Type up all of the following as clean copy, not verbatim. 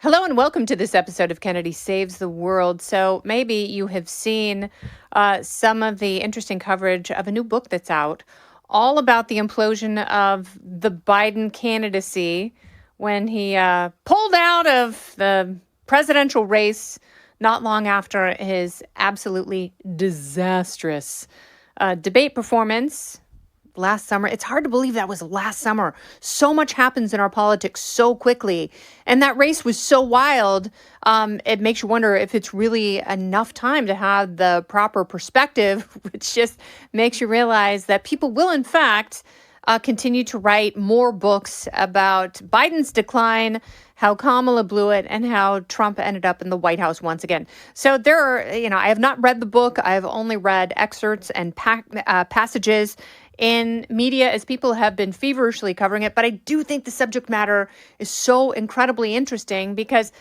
Hello and welcome to this episode of Kennedy Saves the World. So maybe you have seen some of the interesting coverage of a new book that's out, all about the implosion of the Biden candidacy when he pulled out of the presidential race not long after his absolutely disastrous debate performance last summer. It's hard to believe that was last summer. So much happens in our politics so quickly. And that race was so wild. It makes you wonder if it's really enough time to have the proper perspective, which just makes you realize that people will, in fact, continue to write more books about Biden's decline, how Kamala blew it, and how Trump ended up in the White House once again. So there are, I have not read the book. I've only read excerpts and passages in media as people have been feverishly covering it. But I do think the subject matter is so incredibly interesting because,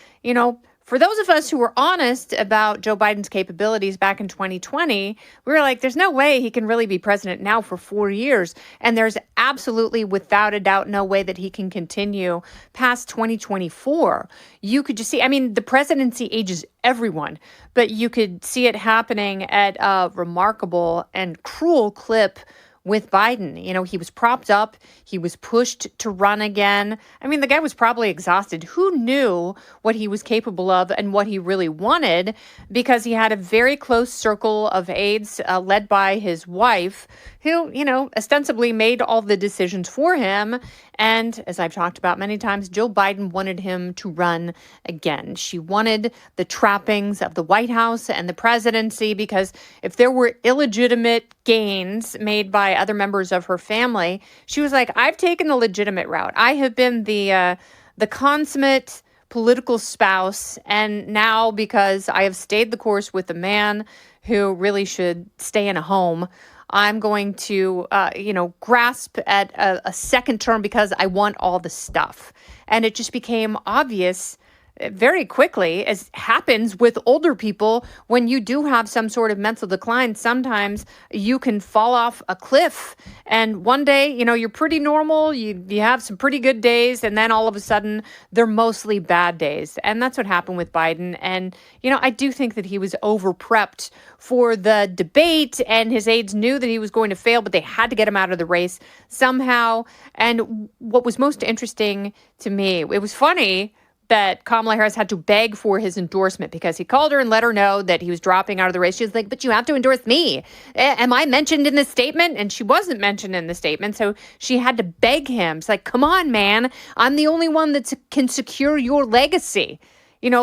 for those of us who were honest about Joe Biden's capabilities back in 2020, we were like, there's no way he can really be president now for 4 years. And there's absolutely, without a doubt, no way that he can continue past 2024. You could just see, the presidency ages everyone, but you could see it happening at a remarkable and cruel clip with Biden. He was propped up. He was pushed to run again. The guy was probably exhausted. Who knew what he was capable of and what he really wanted? Because he had a very close circle of aides led by his wife, who, ostensibly made all the decisions for him. And as I've talked about many times, Joe Biden wanted him to run again. She wanted the trappings of the White House and the presidency, because if there were illegitimate gains made by other members of her family, she was like, I've taken the legitimate route. I have been the consummate political spouse. And now, because I have stayed the course with the man who really should stay in a home, I'm going to, grasp at a second term because I want all the stuff. And it just became obvious very quickly, as happens with older people, when you do have some sort of mental decline, sometimes you can fall off a cliff. And one day, you're pretty normal. You have some pretty good days. And then all of a sudden, they're mostly bad days. And that's what happened with Biden. And, I do think that he was over-prepped for the debate, and his aides knew that he was going to fail, but they had to get him out of the race somehow. And what was most interesting to me, it was funny that Kamala Harris had to beg for his endorsement because he called her and let her know that he was dropping out of the race. She was like, but you have to endorse me. Am I mentioned in the statement? And she wasn't mentioned in the statement. So she had to beg him. It's like, come on, man. I'm the only one that can secure your legacy.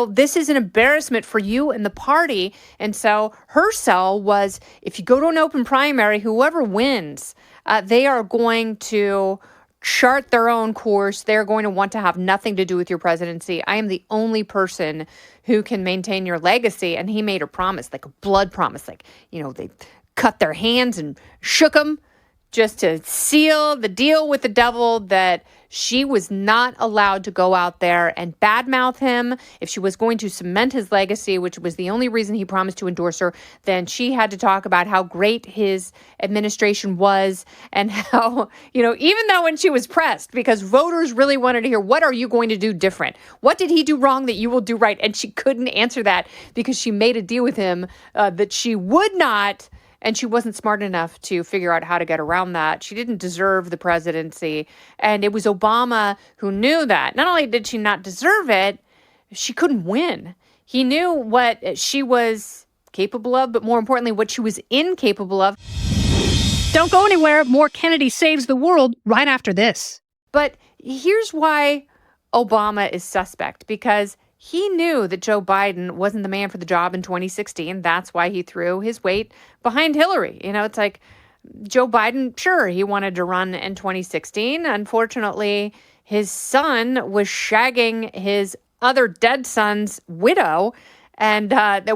This is an embarrassment for you and the party. And so her sell was, if you go to an open primary, whoever wins, they are going to chart their own course. They're going to want to have nothing to do with your presidency. I am the only person who can maintain your legacy. And he made a promise, like a blood promise. Like, they cut their hands and shook them just to seal the deal with the devil that she was not allowed to go out there and badmouth him. If she was going to cement his legacy, which was the only reason he promised to endorse her, then she had to talk about how great his administration was and how, even though when she was pressed, because voters really wanted to hear, what are you going to do different? What did he do wrong that you will do right? And she couldn't answer that because she made a deal with him that she would not. And she wasn't smart enough to figure out how to get around that. She didn't deserve the presidency. And it was Obama who knew that. Not only did she not deserve it, she couldn't win. He knew what she was capable of, but more importantly, what she was incapable of. Don't go anywhere. More Kennedy Saves the World right after this. But here's why Obama is suspect, because he knew that Joe Biden wasn't the man for the job in 2016. That's why he threw his weight behind Hillary. It's like Joe Biden, sure, he wanted to run in 2016. Unfortunately, his son was shagging his other dead son's widow. And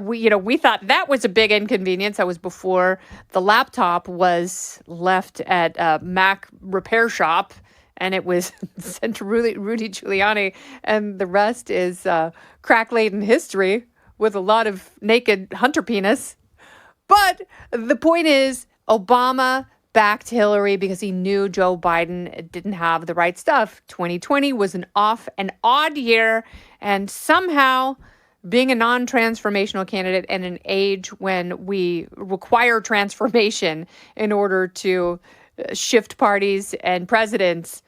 we thought that was a big inconvenience. That was before the laptop was left at a Mac repair shop. And it was sent to Rudy Giuliani, and the rest is crack-laden history with a lot of naked hunter penis. But the point is, Obama backed Hillary because he knew Joe Biden didn't have the right stuff. 2020 was an odd year, and somehow being a non-transformational candidate in an age when we require transformation in order to shift parties and presidents,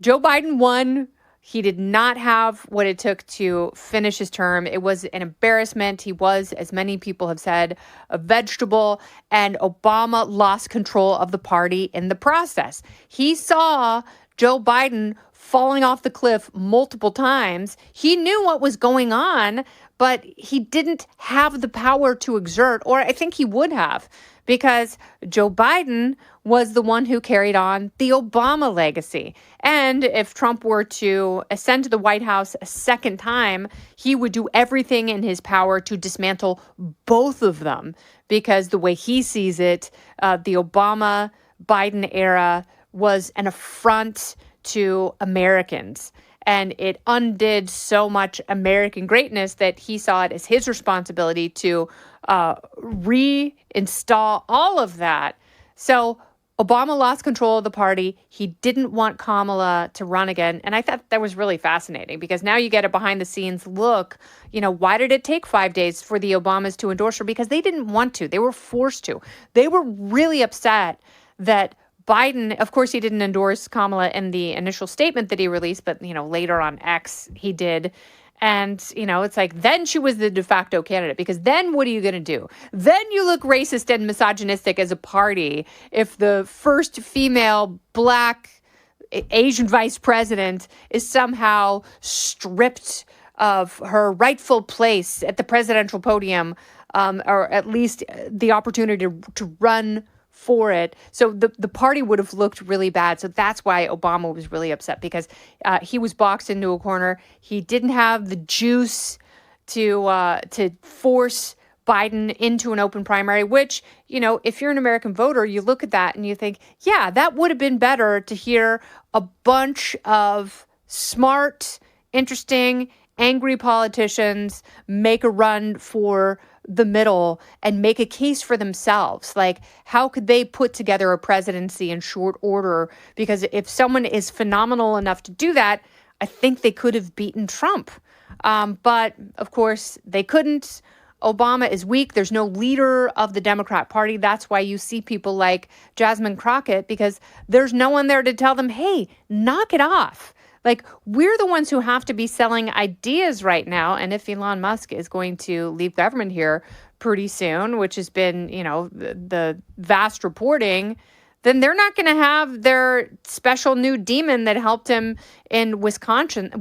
Joe Biden won. He did not have what it took to finish his term. It was an embarrassment. He was, as many people have said, a vegetable, and Obama lost control of the party in the process. He saw Joe Biden falling off the cliff multiple times. He knew what was going on, but he didn't have the power to exert, or I think he would have, because Joe Biden was the one who carried on the Obama legacy. And if Trump were to ascend to the White House a second time, he would do everything in his power to dismantle both of them, because the way he sees it, the Obama-Biden era was an affront to Americans. And it undid so much American greatness that he saw it as his responsibility to reinstall all of that. So Obama lost control of the party. He didn't want Kamala to run again. And I thought that was really fascinating, because now you get a behind the scenes look. Why did it take 5 days for the Obamas to endorse her? Because they didn't want to. They were forced to. They were really upset that Biden, of course, he didn't endorse Kamala in the initial statement that he released, but, later on X, he did. And, it's like, then she was the de facto candidate, because then what are you going to do? Then you look racist and misogynistic as a party if the first female Black Asian vice president is somehow stripped of her rightful place at the presidential podium, or at least the opportunity to run for it. So the party would have looked really bad. So that's why Obama was really upset, because he was boxed into a corner. He didn't have the juice to force Biden into an open primary, which, if you're an American voter, you look at that and you think, yeah, that would have been better to hear a bunch of smart, interesting, angry politicians make a run for the middle and make a case for themselves. Like, how could they put together a presidency in short order? Because if someone is phenomenal enough to do that, I think they could have beaten Trump. But of course, they couldn't. Obama is weak. There's no leader of the Democrat Party. That's why you see people like Jasmine Crockett, because there's no one there to tell them, hey, knock it off. Like, we're the ones who have to be selling ideas right now. And if Elon Musk is going to leave government here pretty soon, which has been, the vast reporting, then they're not going to have their special new demon that helped him in Wisconsin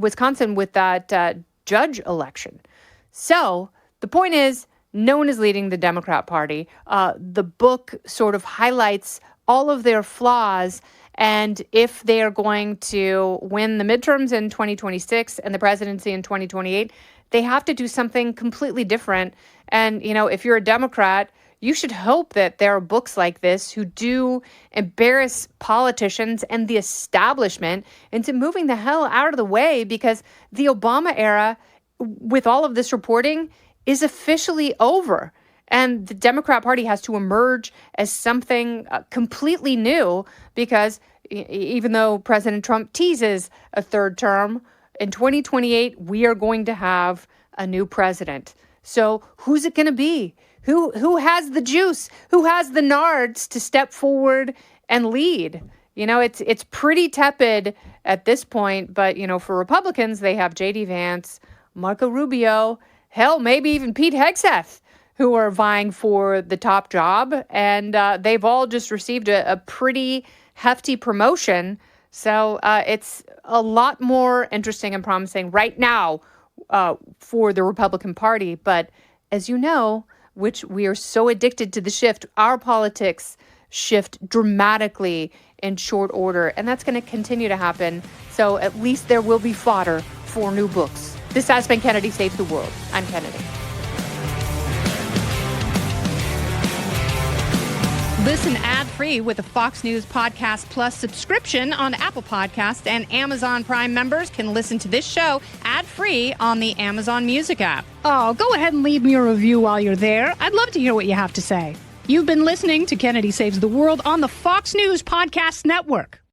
with that judge election. So the point is, no one is leading the Democrat Party. The book sort of highlights all of their flaws. And if they are going to win the midterms in 2026 and the presidency in 2028, they have to do something completely different. And, if you're a Democrat, you should hope that there are books like this who do embarrass politicians and the establishment into moving the hell out of the way, because the Obama era, with all of this reporting, is officially over. And the Democrat Party has to emerge as something completely new, because even though President Trump teases a third term, in 2028, we are going to have a new president. So who's it going to be? Who has the juice? Who has the nards to step forward and lead? It's pretty tepid at this point. But, for Republicans, they have J.D. Vance, Marco Rubio, hell, maybe even Pete Hegseth, who are vying for the top job. And they've all just received a pretty hefty promotion. So it's a lot more interesting and promising right now for the Republican Party. But as you know, which we are so addicted to the shift, our politics shift dramatically in short order. And that's going to continue to happen. So at least there will be fodder for new books. This has been Kennedy Saves the World. I'm Kennedy. Listen ad-free with a Fox News Podcast Plus subscription on Apple Podcasts, and Amazon Prime members can listen to this show ad-free on the Amazon Music app. Oh, go ahead and leave me a review while you're there. I'd love to hear what you have to say. You've been listening to Kennedy Saves the World on the Fox News Podcast Network.